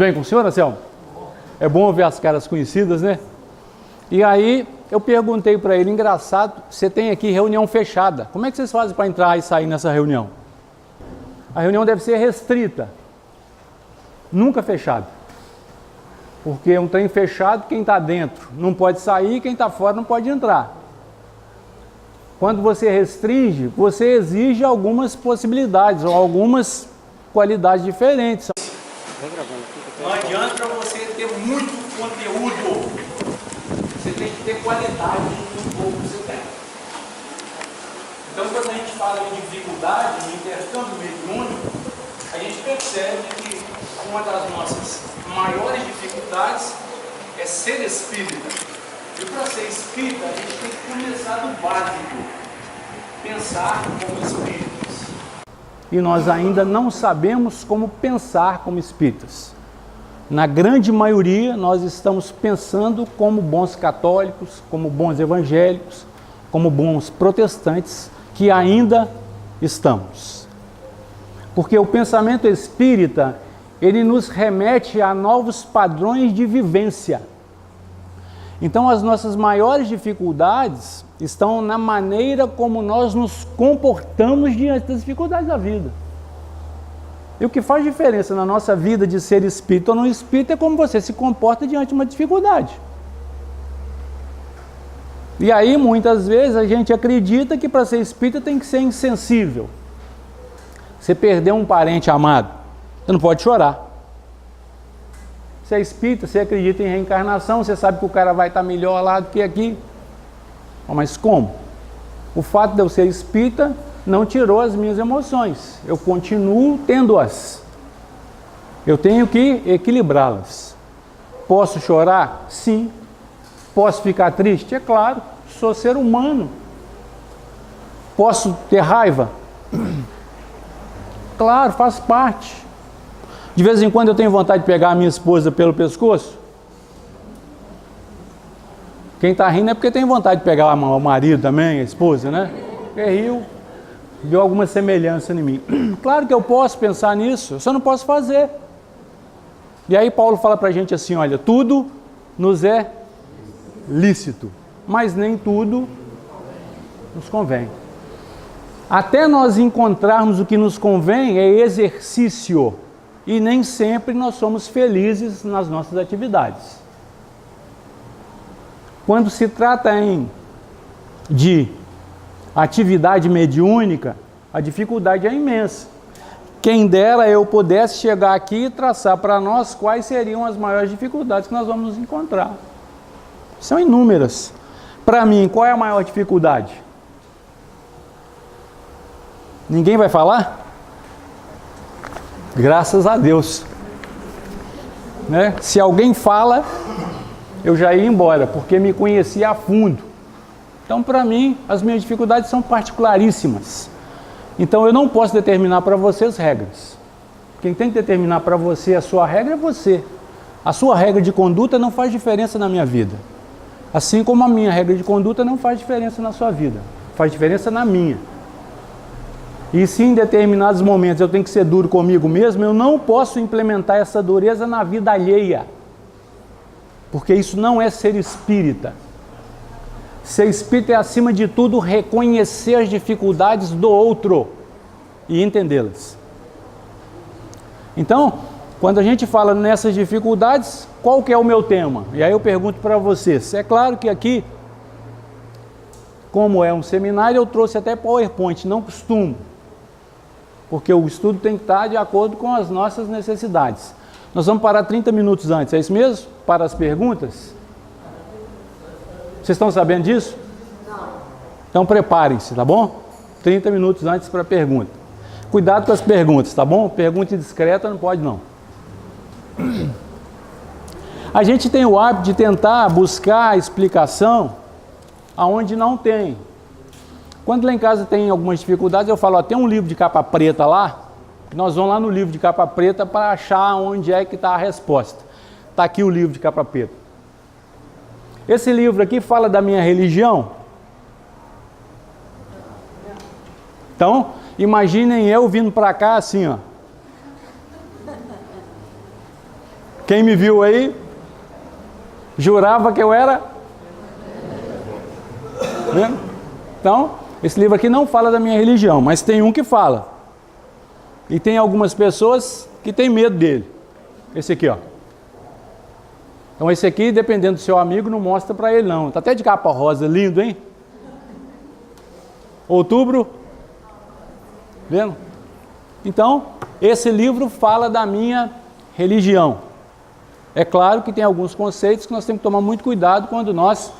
Bem com o senhor, Anselmo? É bom ver as caras conhecidas, né? E aí eu perguntei para ele, engraçado, você tem aqui reunião fechada. Como é que vocês fazem para entrar e sair nessa reunião? A reunião deve ser restrita, nunca fechada. Porque um trem fechado, quem está dentro não pode sair, quem está fora não pode entrar. Quando você restringe, você exige algumas possibilidades ou algumas qualidades diferentes. Não adianta você ter muito conteúdo, você tem que ter qualidade no pouco que você tem. Então, quando a gente fala em dificuldade, em intercâmbio mediúnico, a gente percebe que uma das nossas maiores dificuldades é ser espírita. E para ser espírita, a gente tem que começar do básico, pensar como espíritas. E nós ainda não sabemos como pensar como espíritas. Na grande maioria, nós estamos pensando como bons católicos, como bons evangélicos, como bons protestantes, que ainda estamos. Porque o pensamento espírita, ele nos remete a novos padrões de vivência. Então, as nossas maiores dificuldades estão na maneira como nós nos comportamos diante das dificuldades da vida. E o que faz diferença na nossa vida de ser espírita ou não espírita é como você se comporta diante de uma dificuldade. E aí, muitas vezes, a gente acredita que para ser espírita tem que ser insensível. Você perdeu um parente amado, você não pode chorar. Você é espírita, você acredita em reencarnação, você sabe que o cara vai estar melhor lá do que aqui. Mas como? O fato de eu ser espírita não tirou as minhas emoções. Eu continuo tendo-as. Eu tenho que equilibrá-las. Posso chorar? Sim. Posso ficar triste? É claro. Sou ser humano. Posso ter raiva? Claro, faz parte. De vez em quando eu tenho vontade de pegar a minha esposa pelo pescoço. Quem está rindo é porque tem vontade de pegar o marido também, a esposa, né? Porque riu, viu alguma semelhança em mim. Claro que eu posso pensar nisso, eu só não posso fazer. E aí Paulo fala para a gente assim, olha, tudo nos é lícito, mas nem tudo nos convém. Até nós encontrarmos o que nos convém é exercício. E nem sempre nós somos felizes nas nossas atividades. Quando se trata de atividade mediúnica, a dificuldade é imensa. Quem dera eu pudesse chegar aqui e traçar para nós quais seriam as maiores dificuldades que nós vamos nos encontrar. São inúmeras. Para mim, qual é a maior dificuldade? Ninguém vai falar? Graças a Deus, né? Se alguém fala, eu já ia embora, porque me conhecia a fundo. Então, para mim, as minhas dificuldades são particularíssimas. Então, eu não posso determinar para você as regras. Quem tem que determinar para você a sua regra é você. A sua regra de conduta não faz diferença na minha vida. Assim como a minha regra de conduta não faz diferença na sua vida. Faz diferença na minha. E se em determinados momentos eu tenho que ser duro comigo mesmo, eu não posso implementar essa dureza na vida alheia. Porque isso não é ser espírita. Ser espírita é, acima de tudo, reconhecer as dificuldades do outro e entendê-las. Então, quando a gente fala nessas dificuldades, qual que é o meu tema? E aí eu pergunto para vocês. É claro que aqui, como é um seminário, eu trouxe até PowerPoint, não costumo. Porque o estudo tem que estar de acordo com as nossas necessidades. Nós vamos parar 30 minutos antes, é isso mesmo? Para as perguntas? Vocês estão sabendo disso? Não. Então preparem-se, tá bom? 30 minutos antes para a pergunta. Cuidado com as perguntas, tá bom? Pergunta indiscreta não pode não. A gente tem o hábito de tentar buscar explicação aonde não tem. Quando lá em casa tem algumas dificuldades, eu falo, ó, tem um livro de capa preta lá, que nós vamos lá no livro de capa preta para achar onde é que está a resposta. Está aqui o livro de capa preta. Esse livro aqui fala da minha religião. Então, imaginem eu vindo para cá assim, ó. Quem me viu aí, jurava que eu era. Vendo? Então, esse livro aqui não fala da minha religião, mas tem um que fala. E tem algumas pessoas que têm medo dele. Esse aqui, ó. Então esse aqui, dependendo do seu amigo, não mostra para ele não. Tá até de capa rosa, lindo, hein? Outubro. Vendo? Então, esse livro fala da minha religião. É claro que tem alguns conceitos que nós temos que tomar muito cuidado quando nós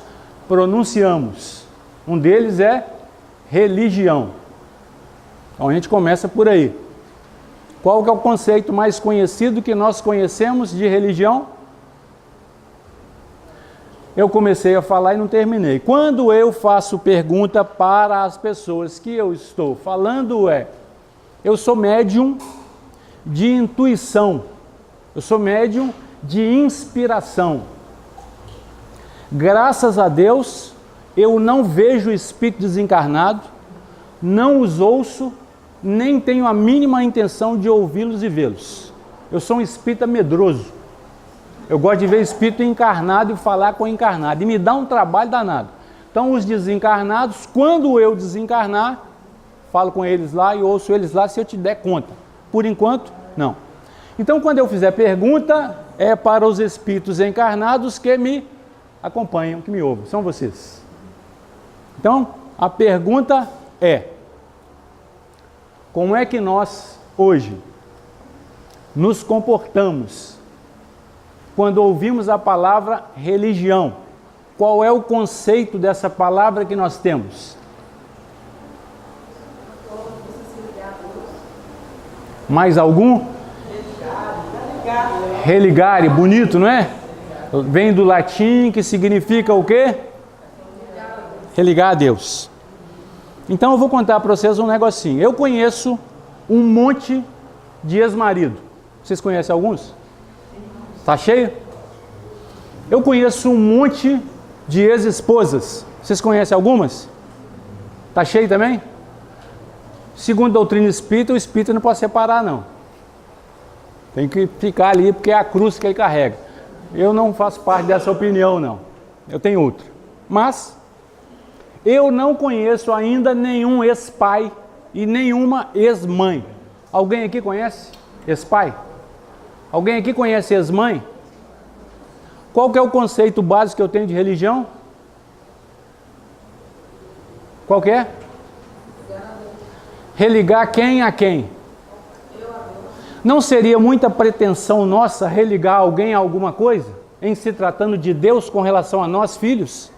pronunciamos. Um deles é religião. Então a gente começa por aí. Qual que é o conceito mais conhecido que nós conhecemos de religião? Eu comecei a falar e não terminei. Quando eu faço pergunta para as pessoas que eu estou falando eu sou médium de intuição, eu sou médium de inspiração. Graças a Deus, eu não vejo espírito desencarnado, não os ouço, nem tenho a mínima intenção de ouvi-los e vê-los. Eu sou um espírita medroso. Eu gosto de ver espírito encarnado e falar com o encarnado. E me dá um trabalho danado. Então, os desencarnados, quando eu desencarnar, falo com eles lá e ouço eles lá se eu te der conta. Por enquanto, não. Então, quando eu fizer pergunta, é para os espíritos encarnados que me acompanham, que me ouvem. São vocês. Então, a pergunta é: como é que nós, hoje, nos comportamos quando ouvimos a palavra religião? Qual é o conceito dessa palavra que nós temos? Mais algum? Religare, bonito, não é? Vem do latim, que significa o quê? Religar a Deus. Então eu vou contar para vocês um negocinho. Eu conheço um monte de ex-marido. Vocês conhecem alguns? Tá cheio? Eu conheço um monte de ex-esposas. Vocês conhecem algumas? Tá cheio também? Segundo a doutrina espírita, o espírita não pode separar, não. Tem que ficar ali, porque é a cruz que ele carrega. Eu não faço parte dessa opinião, não. Eu tenho outra. Mas eu não conheço ainda nenhum ex-pai e nenhuma ex-mãe. Alguém aqui conhece ex-pai? Alguém aqui conhece ex-mãe? Qual que é o conceito básico que eu tenho de religião? Qual que é? Religar quem a quem? Não seria muita pretensão nossa religar alguém a alguma coisa, em se tratando de Deus com relação a nós, filhos?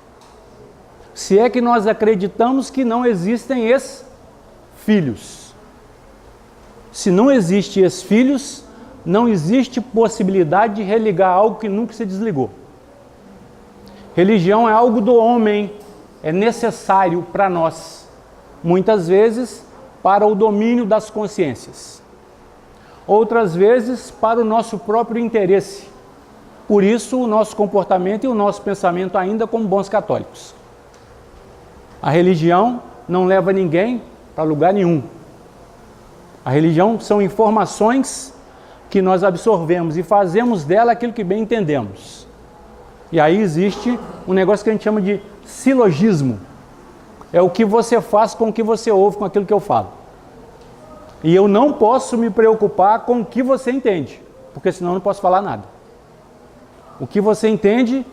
Se é que nós acreditamos que não existem ex-filhos. Se não existe ex-filhos, não existe possibilidade de religar algo que nunca se desligou. Religião é algo do homem, é necessário para nós, muitas vezes para o domínio das consciências, outras vezes para o nosso próprio interesse. Por isso o nosso comportamento e o nosso pensamento ainda como bons católicos. A religião não leva ninguém para lugar nenhum. A religião são informações que nós absorvemos e fazemos dela aquilo que bem entendemos. E aí existe um negócio que a gente chama de silogismo. É o que você faz com o que você ouve, com aquilo que eu falo. E eu não posso me preocupar com o que você entende, porque senão eu não posso falar nada. O que você entende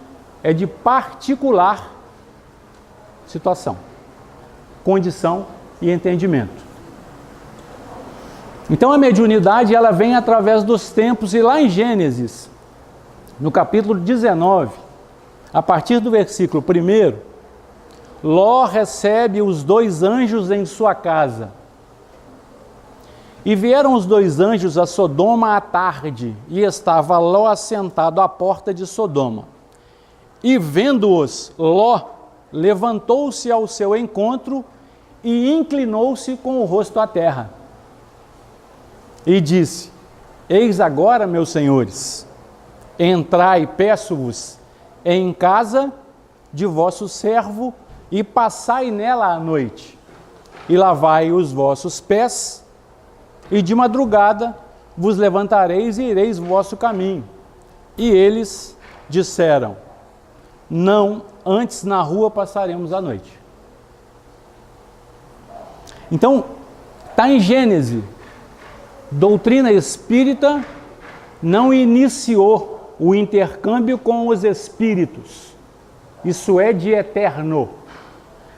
é de particular situação, condição e entendimento. Então a mediunidade ela vem através dos tempos, e lá em Gênesis, no capítulo 19, a partir do versículo 1, Ló recebe os 2 anjos em sua casa. E vieram os 2 anjos a Sodoma à tarde, e estava Ló assentado à porta de Sodoma. E vendo-os, Ló levantou-se ao seu encontro e inclinou-se com o rosto à terra. E disse: Eis agora, meus senhores, entrai, peço-vos, em casa de vosso servo, e passai nela a noite, e lavai os vossos pés, e de madrugada vos levantareis e ireis vosso caminho. E eles disseram: não, antes na rua passaremos a noite. Então, está em Gênesis. Doutrina espírita não iniciou o intercâmbio com os espíritos. Isso é de eterno.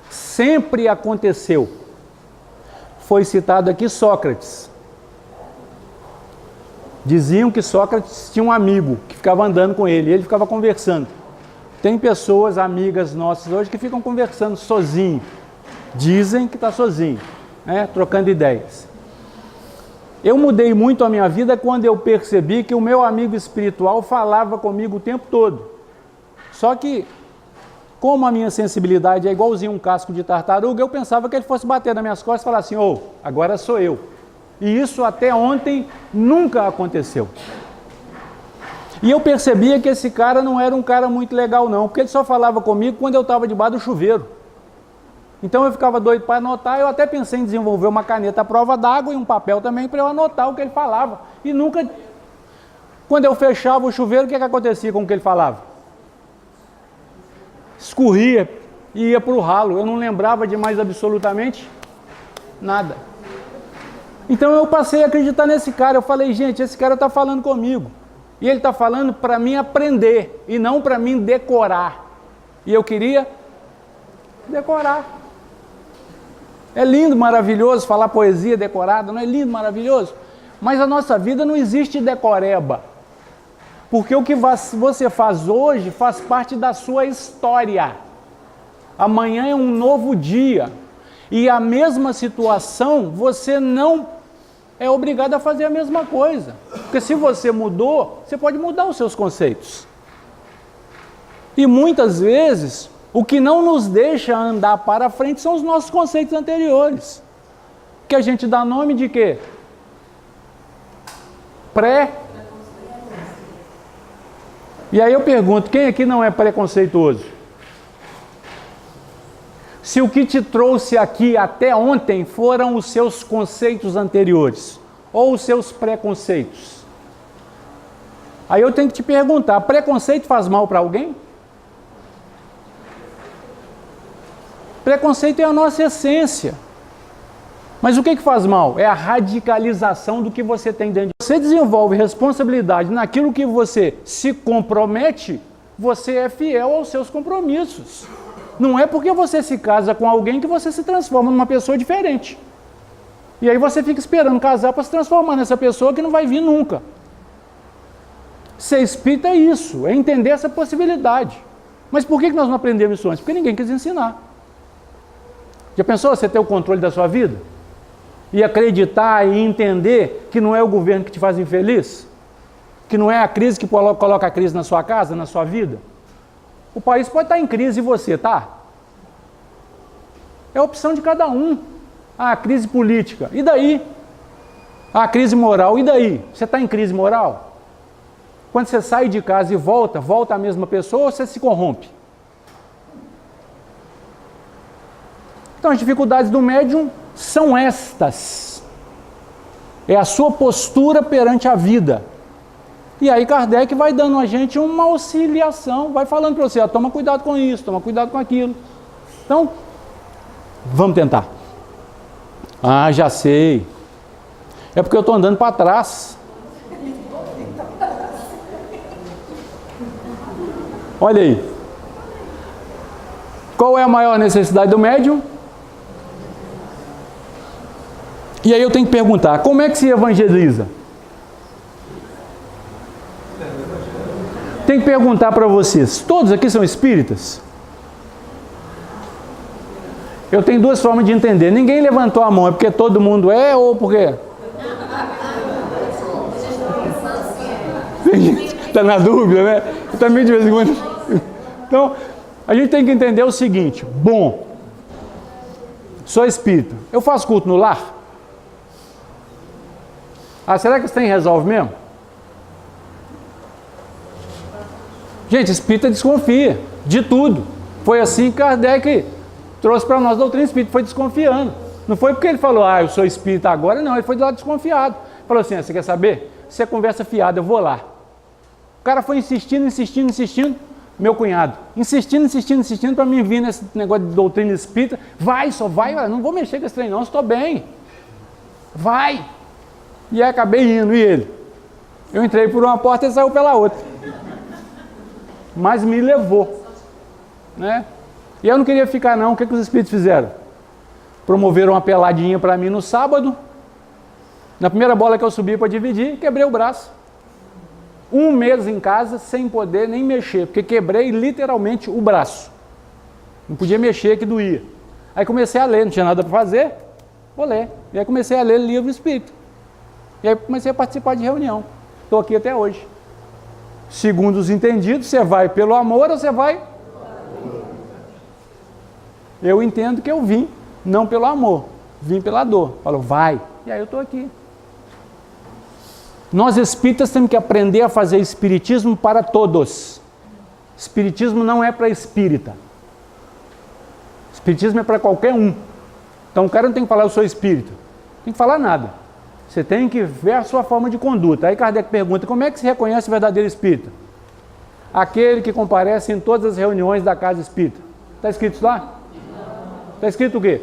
Sempre aconteceu. Foi citado aqui Sócrates. Diziam que Sócrates tinha um amigo que ficava andando com ele, e ele ficava conversando. Tem pessoas, amigas nossas hoje, que ficam conversando sozinho. Dizem que está sozinho, né? Trocando ideias. Eu mudei muito a minha vida quando eu percebi que o meu amigo espiritual falava comigo o tempo todo. Só que, como a minha sensibilidade é igualzinho um casco de tartaruga, eu pensava que ele fosse bater nas minhas costas e falar assim: ô, agora sou eu. E isso até ontem nunca aconteceu. E eu percebia que esse cara não era um cara muito legal não, porque ele só falava comigo quando eu estava debaixo do chuveiro. Então eu ficava doido para anotar, eu até pensei em desenvolver uma caneta à prova d'água e um papel também para eu anotar o que ele falava. E nunca... Quando eu fechava o chuveiro, o que acontecia com o que ele falava? Escorria e ia para o ralo. Eu não lembrava de mais absolutamente nada. Então eu passei a acreditar nesse cara. Eu falei: gente, esse cara está falando comigo. E ele está falando para mim aprender e não para mim decorar. E eu queria decorar. É lindo, maravilhoso falar poesia decorada, não é lindo, maravilhoso? Mas a nossa vida não existe decoreba. Porque o que você faz hoje faz parte da sua história. Amanhã é um novo dia. E a mesma situação, você não é obrigado a fazer a mesma coisa. Porque se você mudou, você pode mudar os seus conceitos. E muitas vezes, o que não nos deixa andar para frente são os nossos conceitos anteriores. Que a gente dá nome de quê? E aí eu pergunto, quem aqui não é preconceituoso? Se o que te trouxe aqui até ontem foram os seus conceitos anteriores, ou os seus preconceitos. Aí eu tenho que te perguntar, preconceito faz mal para alguém? Preconceito é a nossa essência. Mas o que faz mal? É a radicalização do que você tem dentro de você. Você desenvolve responsabilidade naquilo que você se compromete, você é fiel aos seus compromissos. Não é porque você se casa com alguém que você se transforma numa pessoa diferente. E aí você fica esperando casar para se transformar nessa pessoa que não vai vir nunca. Ser espírita é isso, é entender essa possibilidade. Mas por que nós não aprendemos isso antes? Porque ninguém quis ensinar. Já pensou você ter o controle da sua vida? E acreditar e entender que não é o governo que te faz infeliz? Que não é a crise que coloca a crise na sua casa, na sua vida? O país pode estar em crise e você, tá? É a opção de cada um. Ah, crise política, e daí? Ah, crise moral, e daí? Você está em crise moral? Quando você sai de casa e volta a mesma pessoa ou você se corrompe? Então as dificuldades do médium são estas. É a sua postura perante a vida. E aí Kardec vai dando a gente uma auxiliação, vai falando para você, toma cuidado com isso, toma cuidado com aquilo. Então, vamos tentar. Ah, já sei. É porque eu estou andando para trás. Olha aí. Qual é a maior necessidade do médium? E aí eu tenho que perguntar, como é que se evangeliza? Tem que perguntar para vocês, todos aqui são espíritas? Eu tenho duas formas de entender. Ninguém levantou a mão, é porque todo mundo é ou porque... Está na dúvida, né? Eu também de vez em quando... Então, a gente tem que entender o seguinte, bom, sou espírita, eu faço culto no lar? Ah, será que isso tem resolve mesmo? Gente, espírita desconfia de tudo. Foi assim que Kardec trouxe para nós a doutrina espírita, foi desconfiando. Não foi porque ele falou, eu sou espírita agora, não, ele foi de lá desconfiado. Falou assim, você quer saber? Se é conversa fiada, eu vou lá. cara foi insistindo, meu cunhado, insistindo para mim vir nesse negócio de doutrina espírita. Vai, só vai, eu não vou mexer com esse trem não, estou bem. Vai. E aí acabei indo, e ele? Eu entrei por uma porta e saiu pela outra. Mas me levou, né? E eu não queria ficar não. O que os espíritos fizeram? Promoveram uma peladinha para mim no sábado. Na primeira bola que eu subi para dividir, quebrei o braço. 1 mês em casa sem poder nem mexer, porque quebrei literalmente o braço. Não podia mexer, que doía. Aí comecei a ler, não tinha nada para fazer, vou ler. E aí comecei a ler livro espírita. E aí comecei a participar de reunião. Estou aqui até hoje. Segundo os entendidos, você vai pelo amor ou você vai? Eu entendo que eu vim, não pelo amor, vim pela dor. Falou, vai. E aí eu estou aqui. Nós espíritas temos que aprender a fazer espiritismo para todos. Espiritismo não é para espírita. Espiritismo é para qualquer um. Então o cara não tem que falar, eu sou espírita. Não tem que falar nada. Você tem que ver a sua forma de conduta. Aí Kardec pergunta, como é que se reconhece o verdadeiro espírita? Aquele que comparece em todas as reuniões da casa espírita. Está escrito isso lá? Está escrito o quê?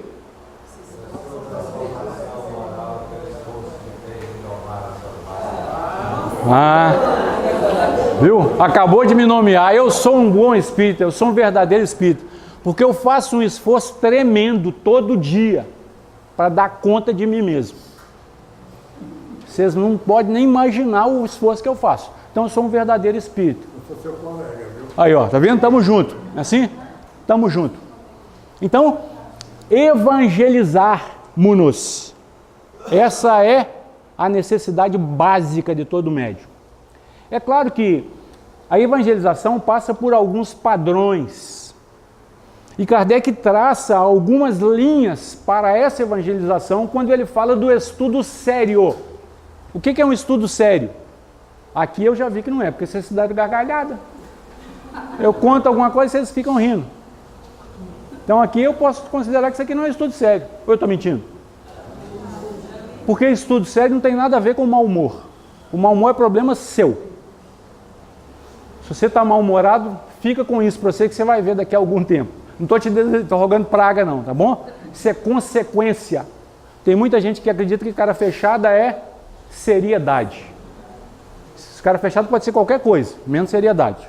Viu? Acabou de me nomear. Eu sou um bom espírita, eu sou um verdadeiro espírita. Porque eu faço um esforço tremendo todo dia para dar conta de mim mesmo. Vocês não podem nem imaginar o esforço que eu faço. Então eu sou um verdadeiro espírito. Eu sou seu colega, viu? Aí, ó, tá vendo? Tamo junto. É assim? Tamo junto. Então, evangelizar-nos. Essa é a necessidade básica de todo médium. É claro que a evangelização passa por alguns padrões. E Kardec traça algumas linhas para essa evangelização quando ele fala do estudo sério. O que é um estudo sério? Aqui eu já vi que não é, porque vocês se dão gargalhada. Eu conto alguma coisa e vocês ficam rindo. Então aqui eu posso considerar que isso aqui não é estudo sério. Ou eu estou mentindo? Porque estudo sério não tem nada a ver com mau humor. O mau humor é problema seu. Se você está mal-humorado, fica com isso para você que você vai ver daqui a algum tempo. Não estou rogando praga não, tá bom? Isso é consequência. Tem muita gente que acredita que cara fechada é seriedade. Esse cara fechado pode ser qualquer coisa, menos seriedade.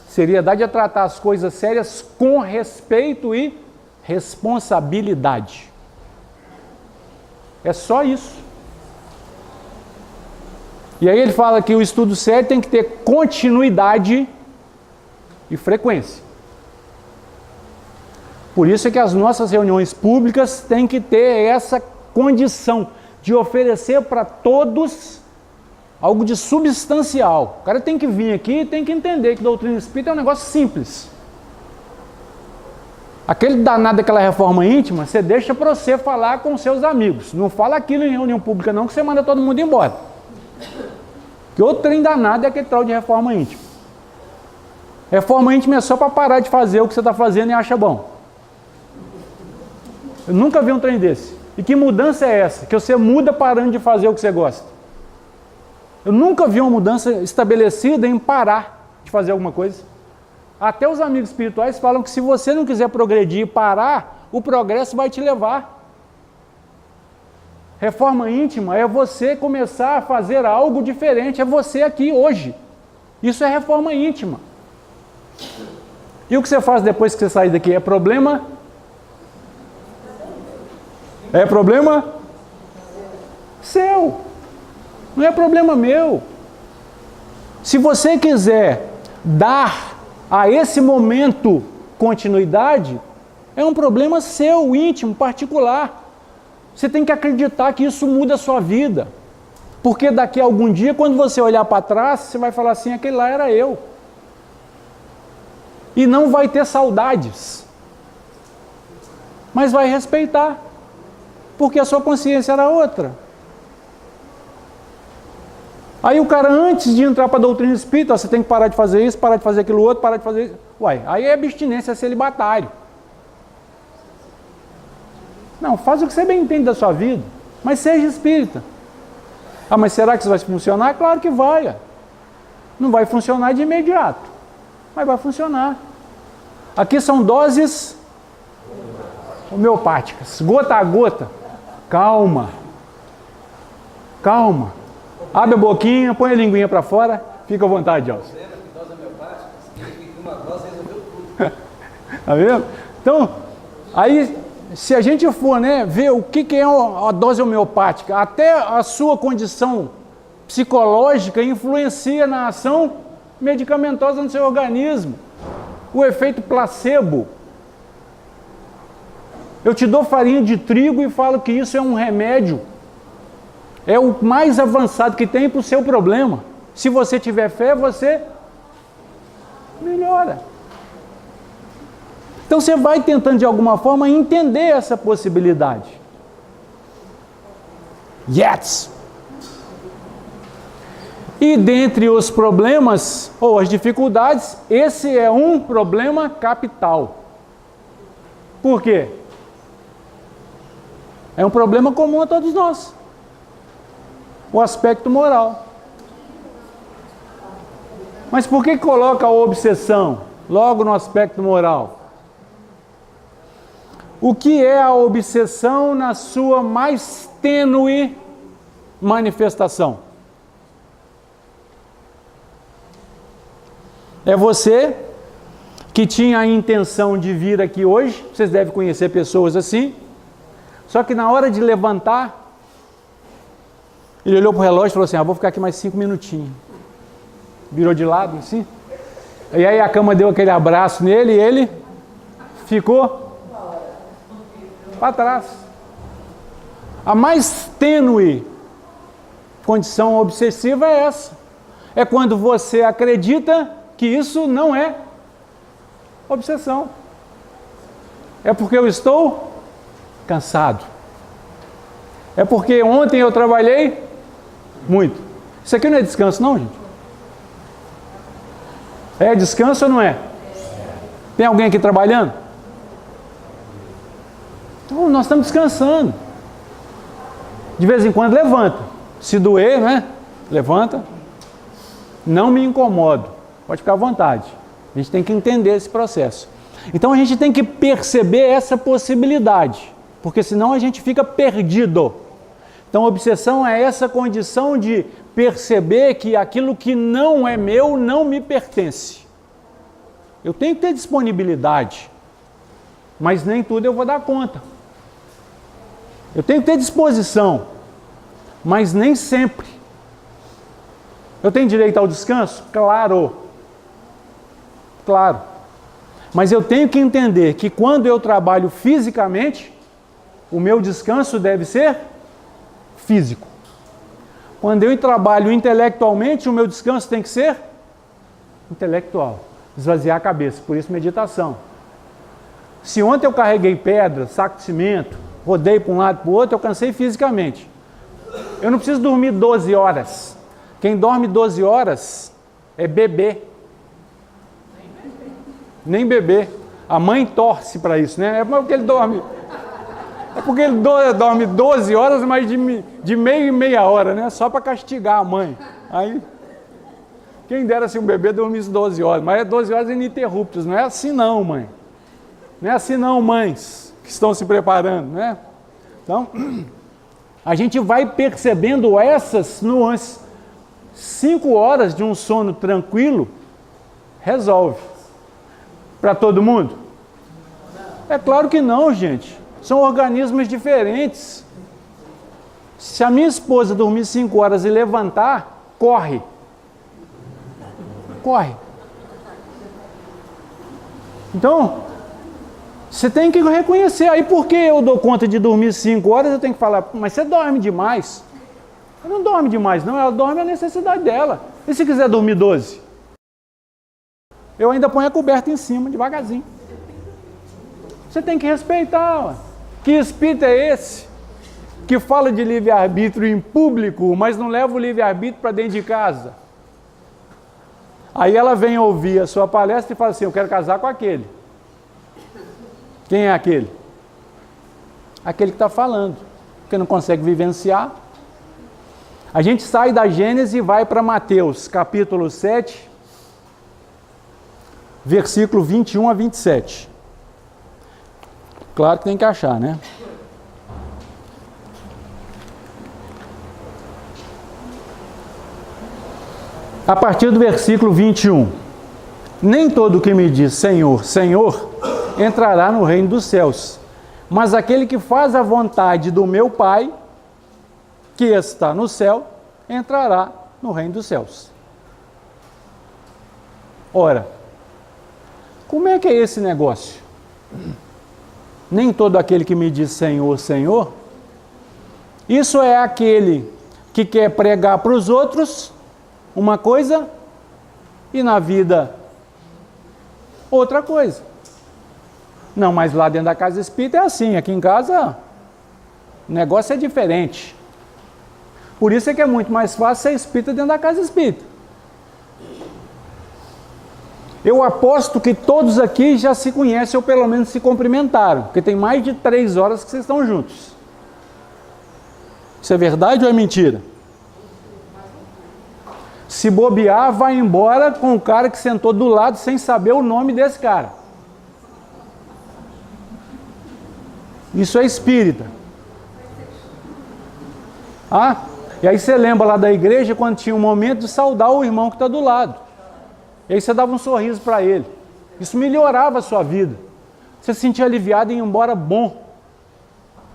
Seriedade é tratar as coisas sérias com respeito e responsabilidade. É só isso. E aí ele fala que o estudo sério tem que ter continuidade e frequência. Por isso é que as nossas reuniões públicas têm que ter essa condição de oferecer para todos algo de substancial. O cara tem que vir aqui e tem que entender que doutrina espírita é um negócio simples. Aquele danado daquela reforma íntima, você deixa para você falar com seus amigos. Não fala aquilo em reunião pública não, que você manda todo mundo embora. Que outro trem danado é aquele tal de reforma íntima. Reforma íntima é só para parar de fazer o que você está fazendo e acha bom. Eu nunca vi um trem desse. E que mudança é essa? Que você muda parando de fazer o que você gosta. Eu nunca vi uma mudança estabelecida em parar de fazer alguma coisa. Até os amigos espirituais falam que se você não quiser progredir e parar, o progresso vai te levar. Reforma íntima é você começar a fazer algo diferente, é você aqui hoje. Isso é reforma íntima. E o que você faz depois que você sair daqui? É problema? É problema seu. Não é problema meu. Se você quiser dar a esse momento continuidade, é um problema seu, íntimo, particular. Você tem que acreditar que isso muda a sua vida. Porque daqui a algum dia, quando você olhar para trás, você vai falar assim, aquele lá era eu. E não vai ter saudades. Mas vai respeitar. Porque a sua consciência era outra. Aí o cara, antes de entrar para a doutrina espírita, você tem que parar de fazer isso, parar de fazer aquilo outro, parar de fazer isso. Uai, aí é abstinência, é celibatário. Não, faz o que você bem entende da sua vida, mas seja espírita. Ah, mas será que isso vai funcionar? Claro que vai. Não vai funcionar de imediato, mas vai funcionar. Aqui são doses homeopáticas, gota a gota. Calma. Calma. Abre a boquinha, põe a linguinha para fora, fica à vontade, Elcio. Tá vendo? Então, aí, se a gente for, né, ver o que é a dose homeopática, até a sua condição psicológica influencia na ação medicamentosa no seu organismo. O efeito placebo. Eu te dou farinha de trigo e falo que isso é um remédio. É o mais avançado que tem para o seu problema. Se você tiver fé, você melhora. Então você vai tentando de alguma forma entender essa possibilidade. Yes! E dentre os problemas ou as dificuldades, esse é um problema capital. Por quê? É um problema comum a todos nós. O aspecto moral. Mas por que coloca a obsessão logo no aspecto moral? O que é a obsessão na sua mais tênue manifestação? É você que tinha a intenção de vir aqui hoje, vocês devem conhecer pessoas assim, só que na hora de levantar, ele olhou para o relógio e falou assim, vou ficar aqui mais 5 minutinhos. Virou de lado, assim. E aí a cama deu aquele abraço nele e ele ficou para trás. A mais tênue condição obsessiva é essa. É quando você acredita que isso não é obsessão. É porque eu estou cansado. É porque ontem eu trabalhei muito. Isso aqui não é descanso não, gente? É descanso ou não é? Tem alguém aqui trabalhando? Então nós estamos descansando. De vez em quando levanta. Se doer, né? Levanta. Não me incomodo. Pode ficar à vontade. A gente tem que entender esse processo. Então a gente tem que perceber essa possibilidade, porque senão a gente fica perdido. Então obsessão é essa condição de perceber que aquilo que não é meu não me pertence. Eu tenho que ter disponibilidade, mas nem tudo eu vou dar conta. Eu tenho que ter disposição, mas nem sempre. Eu tenho direito ao descanso? Claro. Claro. Mas eu tenho que entender que quando eu trabalho fisicamente, o meu descanso deve ser físico. Quando eu trabalho intelectualmente, o meu descanso tem que ser intelectual. Esvaziar a cabeça, por isso meditação. Se ontem eu carreguei pedra, saco de cimento, rodei para um lado e para o outro, eu cansei fisicamente. Eu não preciso dormir 12 horas. Quem dorme 12 horas é bebê. Nem bebê. A mãe torce para isso, né? É porque ele dorme. É porque ele dorme 12 horas, mas de meia em meia hora, né? Só para castigar a mãe. Aí, quem dera se um bebê dormisse 12 horas, mas é 12 horas ininterruptas. Não é assim não, mãe. Não é assim não, mães que estão se preparando, né? Então, a gente vai percebendo essas nuances. 5 horas de um sono tranquilo resolve. Para todo mundo? É claro que não, gente. São organismos diferentes. Se a minha esposa dormir 5 horas e levantar, corre. Corre. Então, você tem que reconhecer. Aí, por que eu dou conta de dormir 5 horas, eu tenho que falar, mas você dorme demais. Ela não dorme demais, não. Ela dorme a necessidade dela. E se quiser dormir 12? Eu ainda ponho a coberta em cima, devagarzinho. Você tem que respeitar. Ó. Que espírito é esse? Que fala de livre-arbítrio em público, mas não leva o livre-arbítrio para dentro de casa. Aí ela vem ouvir a sua palestra e fala assim, eu quero casar com aquele. Quem é aquele? Aquele que está falando, que não consegue vivenciar. A gente sai da Gênesis e vai para Mateus, capítulo 7, versículo 21 a 27. Claro que tem que achar, né? A partir do versículo 21. Nem todo que me diz Senhor, Senhor, entrará no reino dos céus, mas aquele que faz a vontade do meu Pai, que está no céu, entrará no reino dos céus. Ora, como é que é esse negócio? Nem todo aquele que me diz Senhor, Senhor, isso é aquele que quer pregar para os outros uma coisa e na vida outra coisa. Não, mas lá dentro da casa espírita é assim, aqui em casa o negócio é diferente. Por isso é que é muito mais fácil ser espírita dentro da casa espírita. Eu aposto que todos aqui já se conhecem ou pelo menos se cumprimentaram, porque tem mais de 3 horas que vocês estão juntos. Isso é verdade ou é mentira? Se bobear, vai embora com o cara que sentou do lado sem saber o nome desse cara. Isso é espírita. Ah, e aí você lembra lá da igreja quando tinha um momento de saudar o irmão que está do lado. E aí você dava um sorriso para ele. Isso melhorava a sua vida. Você se sentia aliviado e ia embora bom.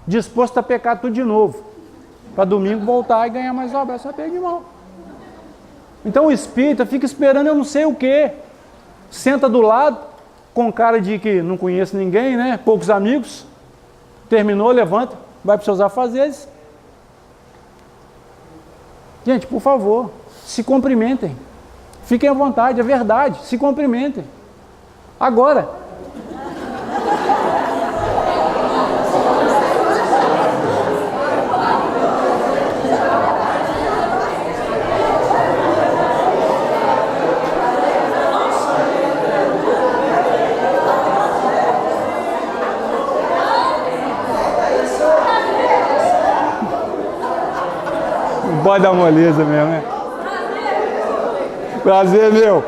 Disposto a pecar tudo de novo. Para domingo voltar e ganhar mais um abraço, aperto de mão. Então o espírita fica esperando eu não sei o quê. Senta do lado, com cara de que não conhece ninguém, né? Poucos amigos. Terminou, levanta, vai para os seus afazeres. Gente, por favor, se cumprimentem. Fiquem à vontade, é verdade, se cumprimentem. Agora. Pode dar moleza mesmo, né? Prazer, meu.